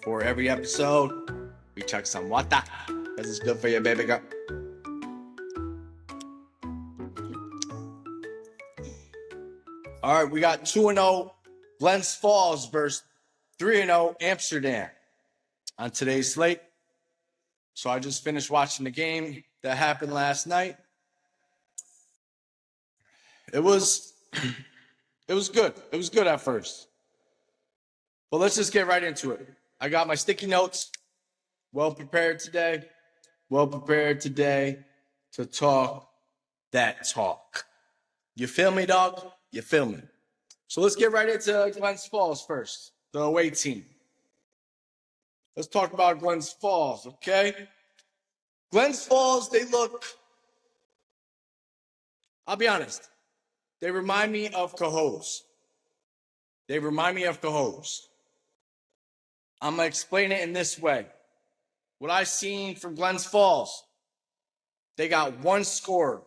before every episode, we chug some water because it's good for your baby girl. All right, we got 2-0 Glens Falls versus 3-0 Amsterdam on today's slate. So I just finished watching the game that happened last night. It was good. It was good at first. But let's just get right into it. I got my sticky notes. Well prepared today to talk that talk. You feel me, dog? You feel me? So let's get right into Glens Falls first, the away team. Let's talk about Glens Falls, okay? Glens Falls, I'll be honest, they remind me of Cahos. I'm going to explain it in this way. What I've seen from Glens Falls, they got one scorer,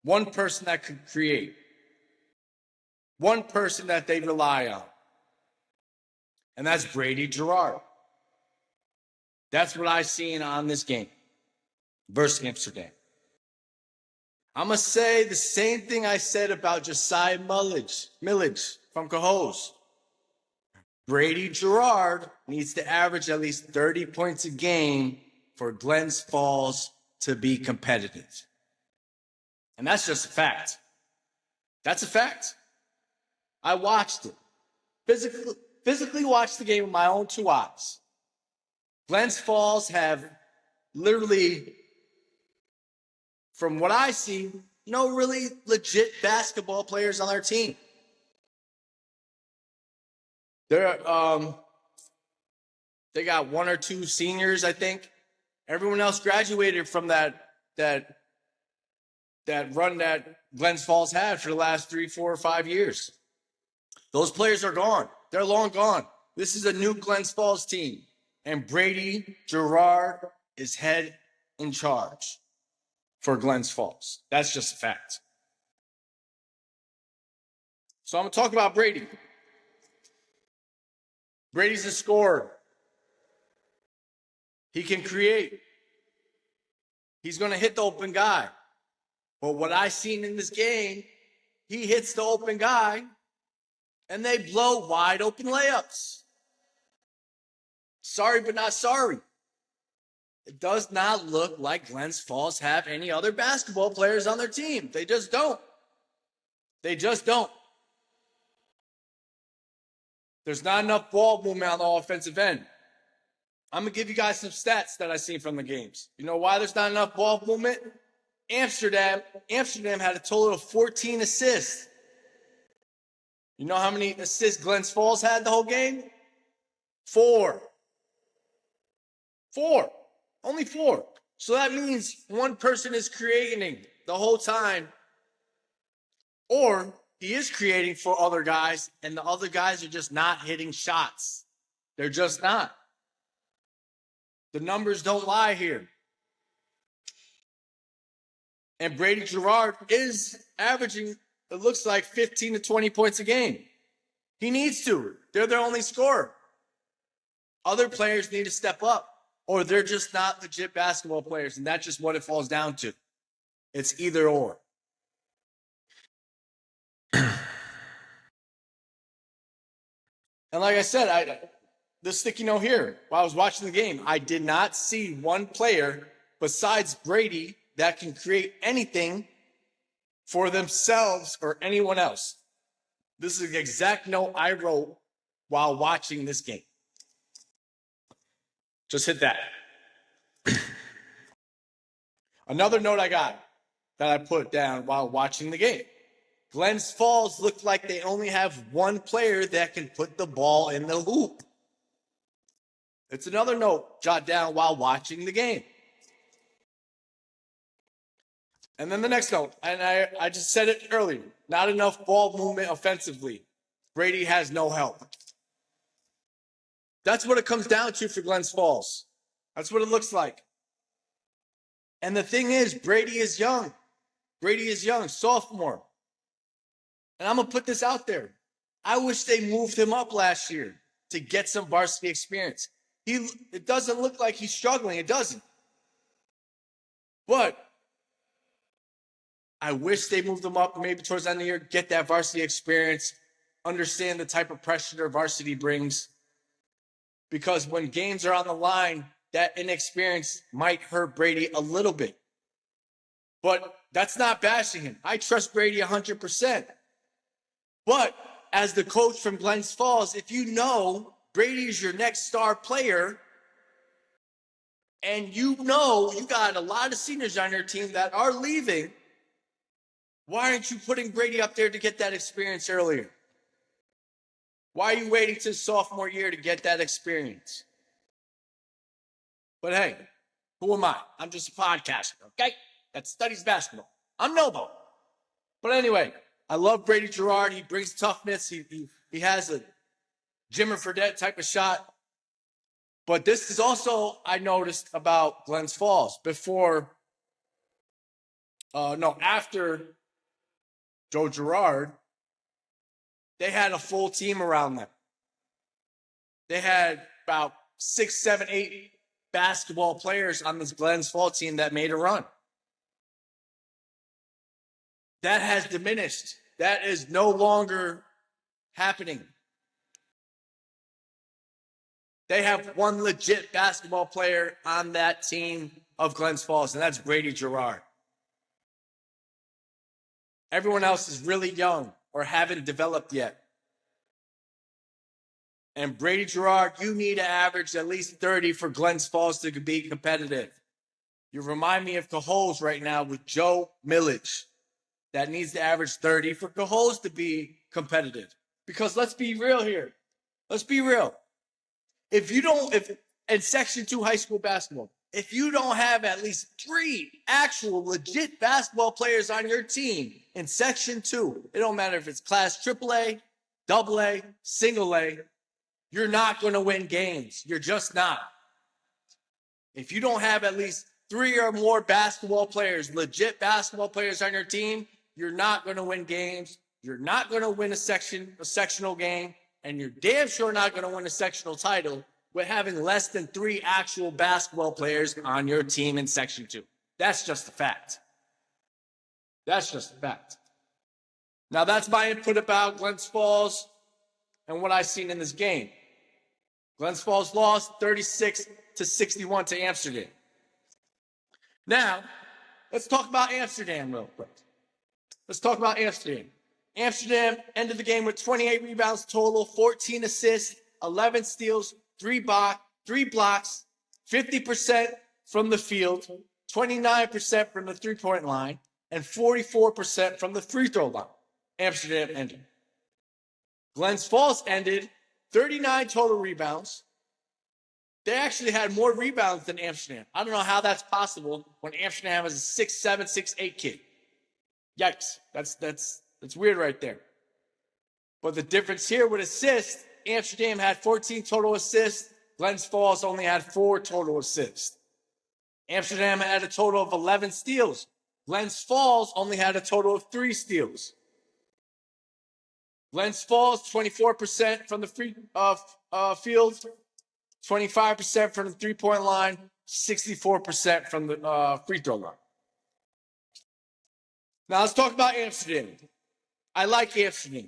one person that could create, one person that they rely on, and that's Brady Gerard. That's what I've seen on this game versus Amsterdam. I'm going to say the same thing I said about Josiah Millage from Cahos. Brady Gerard needs to average at least 30 points a game for Glens Falls to be competitive. And that's just a fact. That's a fact. I watched it. Physically watched the game with my own two eyes. Glens Falls have literally, from what I see, no really legit basketball players on their team. They got one or two seniors, I think. Everyone else graduated from that run that Glens Falls had for the last 3, 4, or 5 years. Those players are gone. They're long gone. This is a new Glens Falls team. And Brady Gerard is head in charge for Glens Falls. That's just a fact. So I'm going to talk about Brady. Brady's a scorer. He can create. He's going to hit the open guy. But what I've seen in this game, he hits the open guy, and they blow wide open layups. Sorry, but not sorry. It does not look like Glens Falls have any other basketball players on their team. They just don't. There's not enough ball movement on the offensive end. I'm going to give you guys some stats that I've seen from the games. You know why there's not enough ball movement? Amsterdam had a total of 14 assists. You know how many assists Glens Falls had the whole game? 4. Only 4. So that means one person is creating the whole time, or he is creating for other guys, and the other guys are just not hitting shots. They're just not. The numbers don't lie here. And Brady Gerard is averaging, it looks like, 15 to 20 points a game. He needs to. They're their only scorer. Other players need to step up, or they're just not legit basketball players, and that's just what it falls down to. It's either or. And like I said, the sticky note here, while I was watching the game, I did not see one player besides Brady that can create anything for themselves or anyone else. This is the exact note I wrote while watching this game. Just hit that. Another note I got that I put down while watching the game. Glens Falls looked like they only have one player that can put the ball in the hoop. It's another note jot down while watching the game. And then the next note, and I just said it earlier, not enough ball movement offensively. Brady has no help. That's what it comes down to for Glens Falls. That's what it looks like. And the thing is, Brady is young. Sophomore. And I'm going to put this out there. I wish they moved him up last year. to get some varsity experience. It doesn't look like he's struggling. It doesn't. But I wish they moved him up maybe towards the end of the year, get that varsity experience, understand the type of pressure their varsity brings. Because when games are on the line, that inexperience might hurt Brady a little bit. But that's not bashing him. I trust Brady 100%. But as the coach from Glens Falls, if you know Brady is your next star player, and you know you got a lot of seniors on your team that are leaving, why aren't you putting Brady up there to get that experience earlier? Why are you waiting to sophomore year to get that experience? But hey, who am I? I'm just a podcaster, okay? That studies basketball. I'm Nobo. But anyway, I love Brady Gerard. He brings toughness. He has a Jimmer Fredette type of shot. But this is also, I noticed about Glens Falls after Joe Girard, they had a full team around them. They had about 6, 7, 8 basketball players on this Glens Falls team that made a run. That has diminished. That is no longer happening. They have one legit basketball player on that team of Glens Falls, and that's Brady Gerard. Everyone else is really young or haven't developed yet. And Brady Gerard, you need to average at least 30 for Glens Falls to be competitive. You remind me of Cajoles right now with Joe Millage. That needs to average 30 for Cajoles to be competitive. Because let's be real here. Let's be real. If in Section 2 high school basketball, if you don't have at least 3 actual legit basketball players on your team in Section 2, it don't matter if it's class AAA, AA, single A, you're not going to win games. You're just not. If you don't have at least 3 or more basketball players, legit basketball players on your team, you're not going to win games. You're not going to win a sectional game, and you're damn sure not going to win a sectional title with having less than 3 actual basketball players on your team in Section 2. That's just a fact. That's just a fact. Now, that's my input about Glens Falls and what I've seen in this game. Glens Falls lost 36-61 to Amsterdam. Now, let's talk about Amsterdam real quick. Let's talk about Amsterdam. Amsterdam ended the game with 28 rebounds total, 14 assists, 11 steals, 3 blocks, 50% from the field, 29% from the three-point line, and 44% from the free throw line. Amsterdam ended. Glens Falls ended 39 total rebounds. They actually had more rebounds than Amsterdam. I don't know how that's possible when Amsterdam is a 6'7", 6'8" kid. Yikes. That's weird right there. But the difference here with assists, Amsterdam had 14 total assists. Glens Falls only had 4 total assists. Amsterdam had a total of 11 steals. Glens Falls only had a total of 3 steals. Glens Falls, 24% from the free field, 25% from the three-point line, 64% from the free throw line. Now let's talk about Amsterdam. I like Amsterdam.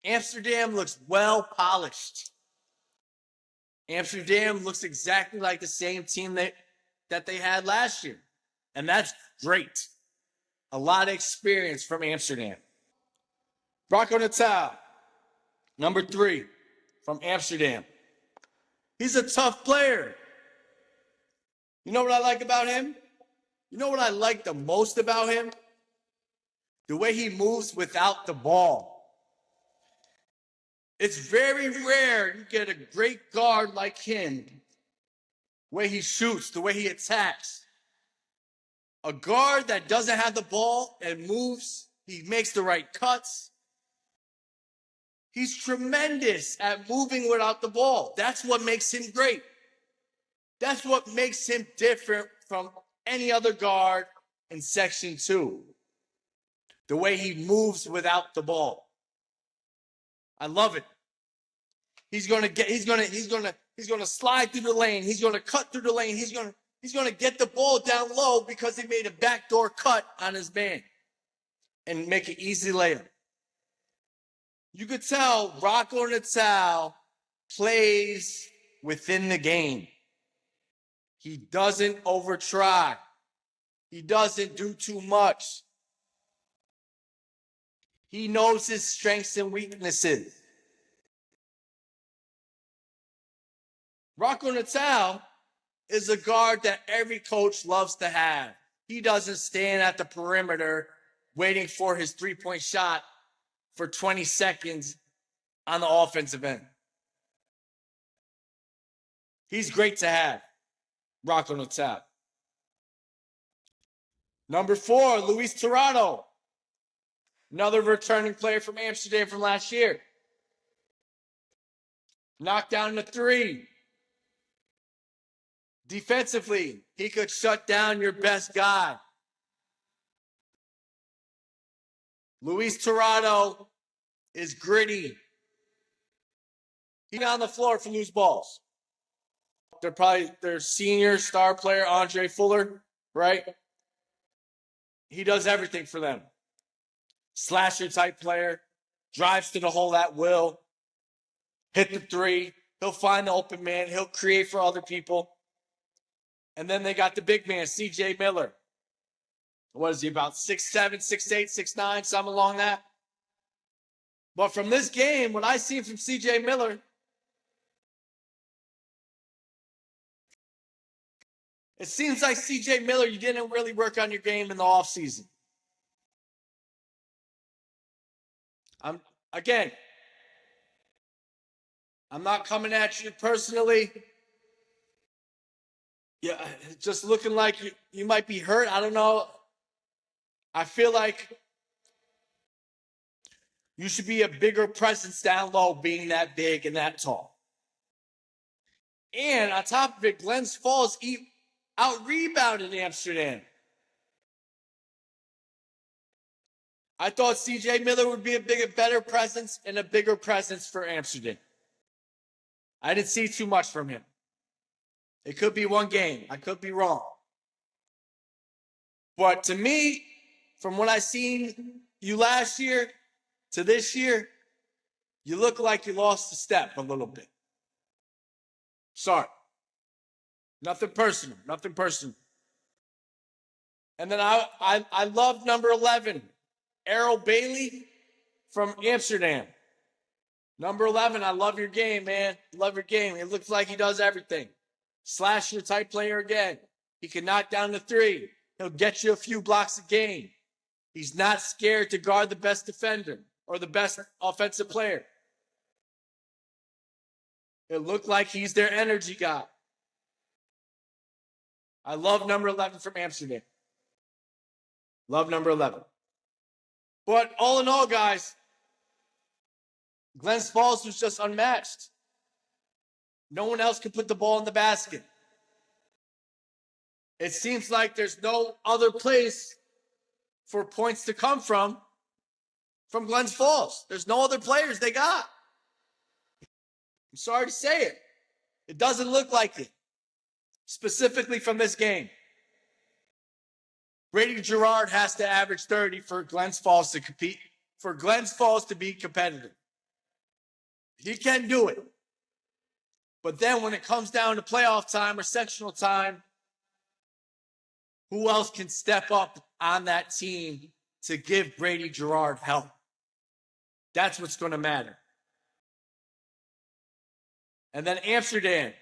Amsterdam looks well polished. Amsterdam looks exactly like the same team that they had last year. And that's great. A lot of experience from Amsterdam. Rocco Natal, number 3 from Amsterdam. He's a tough player. You know what I like about him? You know what I like the most about him? The way he moves without the ball. It's very rare you get a great guard like him. The way he shoots, the way he attacks. A guard that doesn't have the ball and moves, he makes the right cuts. He's tremendous at moving without the ball. That's what makes him great. That's what makes him different from any other guard in Section 2. The way he moves without the ball. I love it. He's gonna slide through the lane. He's gonna cut through the lane. He's gonna get the ball down low because he made a backdoor cut on his man and make an easy layup. You could tell Rocco Natal plays within the game. He doesn't over-try. He doesn't do too much. He knows his strengths and weaknesses. Rocco Natal is a guard that every coach loves to have. He doesn't stand at the perimeter waiting for his three-point shot for 20 seconds on the offensive end. He's great to have, Rocco Natal. Number 4, Luis Tirado. Another returning player from Amsterdam from last year. Knocked down the 3. Defensively, he could shut down your best guy. Luis Tirado is gritty. He's on the floor for loose balls. They're probably their senior star player, Andre Fuller, right? He does everything for them. Slasher type player, drives to the hole at will, hit the 3. He'll find the open man. He'll create for other people. And then they got the big man, CJ Miller. What is he, about 6'7", 6'8", 6'9", something along that? But from this game, what I see from CJ Miller, it seems like CJ Miller, you didn't really work on your game in the offseason. I'm not coming at you personally. Yeah, just looking like you might be hurt. I don't know. I feel like you should be a bigger presence down low, being that big and that tall. And on top of it, Glens Falls out-rebounded Amsterdam. I thought CJ Miller would be a better presence and a bigger presence for Amsterdam. I didn't see too much from him. It could be one game. I could be wrong. But to me, from what I seen you last year to this year, you look like you lost a step a little bit. Sorry. Nothing personal. Nothing personal. And then I love number 11, Errol Bailey from Amsterdam. Number 11, I love your game, man. Love your game. It looks like he does everything. Slasher type player again. He can knock down the 3. He'll get you a few blocks a game. He's not scared to guard the best defender or the best offensive player. It looked like he's their energy guy. I love number 11 from Amsterdam. Love number 11. But all in all, guys, Glens Falls was just unmatched. No one else can put the ball in the basket. It seems like there's no other place for points to come from Glens Falls. There's no other players they got. I'm sorry to say it. It doesn't look like it, specifically from this game. Brady Gerard has to average 30 for Glens Falls to compete, for Glens Falls to be competitive. He can do it. But then when it comes down to playoff time or sectional time, who else can step up on that team to give Brady Gerard help? That's what's going to matter. And then Amsterdam.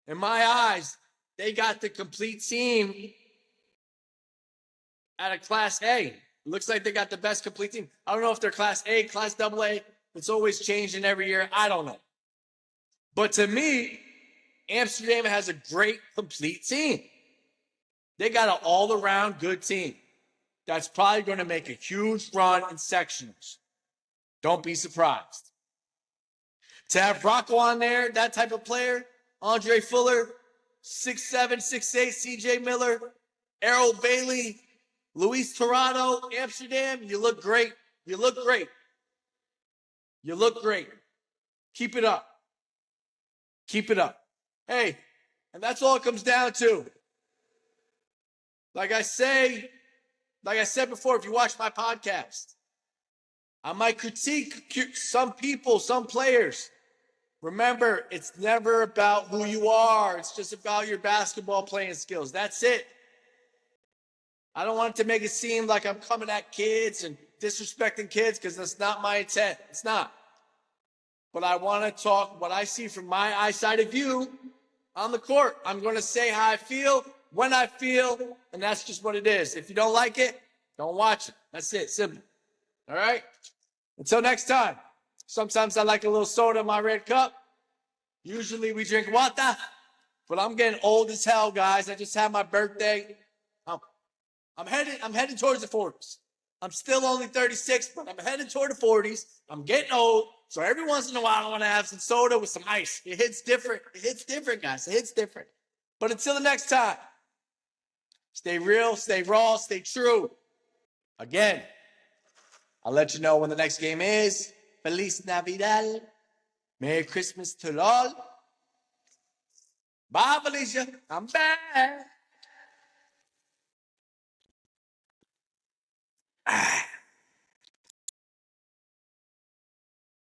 In my eyes, they got the complete team out of Class A. It looks like they got the best complete team. I don't know if they're Class A, Class AA. It's always changing every year. I don't know. But to me, Amsterdam has a great complete team. They got an all-around good team that's probably going to make a huge run in sectionals. Don't be surprised. To have Rocco on there, that type of player, Andre Fuller, 6'7", 6'8", CJ Miller, Errol Bailey, Luis Tirado, Amsterdam, you look great. You look great. You look great. Keep it up. Keep it up. Hey, and that's all it comes down to. Like I said before, if you watch my podcast, I might critique some people, some players. Remember, it's never about who you are. It's just about your basketball playing skills. That's it. I don't want to make it seem like I'm coming at kids and disrespecting kids because that's not my intent. It's not. But I want to talk what I see from my eyesight of view on the court. I'm going to say how I feel, when I feel, and that's just what it is. If you don't like it, don't watch it. That's it. Simple. All right? Until next time. Sometimes I like a little soda in my red cup. Usually we drink water. But I'm getting old as hell, guys. I just had my birthday. I'm heading towards the 40s. I'm still only 36, but I'm heading toward the 40s. I'm getting old. So every once in a while, I want to have some soda with some ice. It hits different. It hits different, guys. It hits different. But until the next time, stay real, stay raw, stay true. Again, I'll let you know when the next game is. Feliz Navidad. Merry Christmas to all. Bye, Felicia. I'm back.